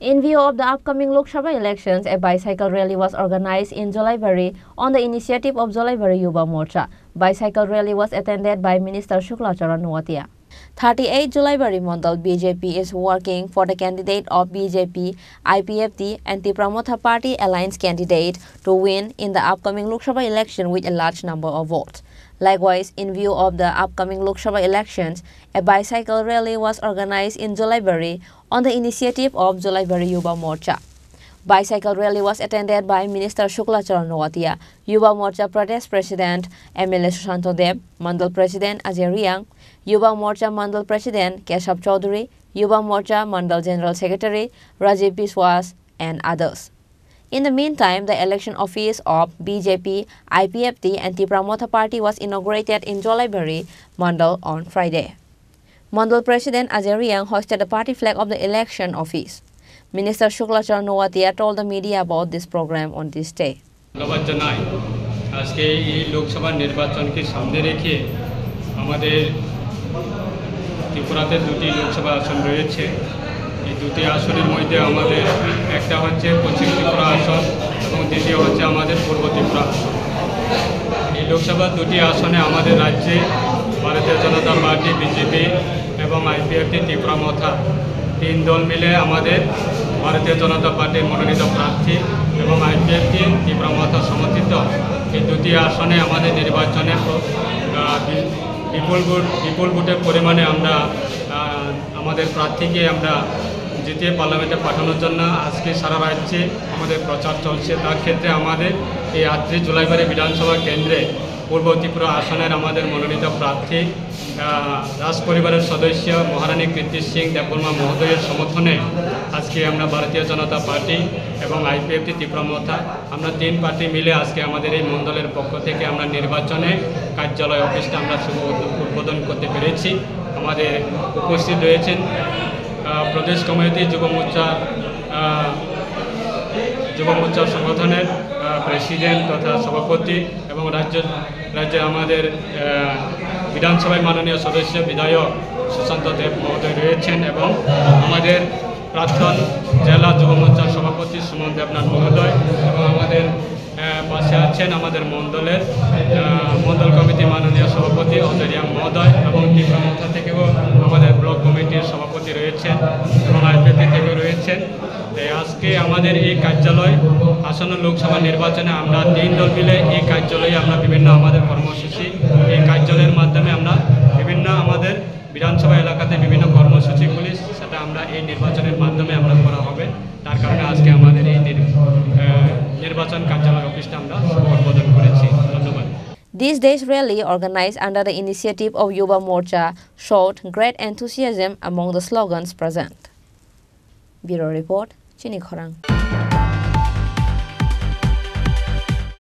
In view of the upcoming Lok Sabha elections, a bicycle rally was organized in Jolaibari on the initiative of Jolaibari Yuva Morcha. Bicycle rally was attended by Minister Shukla Charan Noatia. 38 Jolaibari Mandal BJP is working for the candidate of BJP, IPFT and Tipramotha Party Alliance candidate to win in the upcoming Lok Sabha election with a large number of votes. Likewise, in view of the upcoming Lok Sabha elections, a bicycle rally was organized in Jolaibari on the initiative of Jolaibari Yuva Morcha. Bicycle rally was attended by Minister Shukla Charan Noatia, Yuva Morcha Pradesh President MLA Sushanto Deb, Mandal President Ajay Riang, Yuva Morcha Mandal President Keshav Chaudhary, Yuva Morcha Mandal General Secretary Rajiv Biswas, and others. In the meantime, the election office of BJP, IPFT and Tipramotha Party was inaugurated in Jolaibari, Mandal on Friday. Mandal President Ajay Riang hosted the party flag of the election office. Minister Shukla Charan Noatia told the media about this program on this day. ত্রিপুরাতে দুটি লোকসভা আসন রয়েছে। এই দুটি আসনের মধ্যে আমাদের একটা হচ্ছে পশ্চিম ত্রিপুরা আসন এবং দ্বিতীয় হচ্ছে আমাদের পূর্ব ত্রিপুরা আসন। এই লোকসভা দুটি আসনে আমাদের রাজ্যে ভারতীয় জনতা পার্টি, বিজেপি এবং আইপিএফটি ত্রিপুরামথা তিন দল মিলে আমাদের ভারতীয় জনতা পার্টির মনোনীত প্রার্থী এবং আইপিএফটি ত্রিপুরামথা সমর্থিত এই দুটি আসনে আমাদের নির্বাচনে বিপুল ভোটের পরিমাণে আমরা আমাদের প্রার্থীকে আমরা জিতিয়ে পার্লামেন্টে পাঠানোর জন্য আজকে সারা রাজ্যে আমাদের প্রচার চলছে। তার ক্ষেত্রে আমাদের এই ৩৮ জুলাইবাড়ি বিধানসভা কেন্দ্রে পূর্ব ত্রিপুরা আসনের আমাদের মনোনীত প্রার্থী রাজ পরিবারের সদস্য মহারানী কীর্তি সিং দেববর্মা মহোদয়ের সমর্থনে আজকে আমরা ভারতীয় জনতা পার্টি এবং আইপিএফটি ত্রিপুরামথা আমরা তিন পার্টি মিলে আজকে আমাদের এই মণ্ডলের পক্ষ থেকে আমরা নির্বাচনে কার্যালয় অফিসটা আমরা শুভ উদ্বোধন করতে পেরেছি। আমাদের উপস্থিত রয়েছেন প্রদেশ কমিটি যুব মোর্চা সংগঠনের প্রেসিডেন্ট তথা সভাপতি এবং রাজ্যে আমাদের বিধানসভায় মাননীয় সদস্য বিধায়ক সুশান্ত দেব মহোদয় রয়েছেন এবং আমাদের প্রাক্তন জেলা যুব মোর্চার সভাপতি সুমন দেবনাথ মহোদয় এবং আমাদের পাশে আছেন আমাদের মণ্ডল কমিটি মাননীয় সভাপতি অজয় রিয়াং মহোদয় এবং ত্রিপুরামথা থেকেও আমাদের ব্লক কমিটির সভাপতি রয়েছেন এবং আইপিএফটি থেকেও রয়েছেন। আজকে আমাদের এই কার্যালয় আসন্ন লোকসভা নির্বাচনে আমরা তিন দল মিলে এই কার্যালয়ে আমরা বিভিন্ন আমাদের কর্মসূচি এই কার্যালয়ের মাধ্যমে আমরা বিভিন্ন আমাদের বিধানসভা এলাকাতে বিভিন্ন কর্মসূচিগুলি সেটা আমরা এই নির্বাচনের মাধ্যমে আমরা করা হবে। তার কারণে আজকে আমাদের এই নির্বাচন কার্যালয় অফিসটা আমরা উদ্বোধন করেছি। ধন্যবাদ। This day's rally, organized under the initiative of Yuva Morcha, showed great enthusiasm among the slogans present. Bureau Report, Chini Khorang.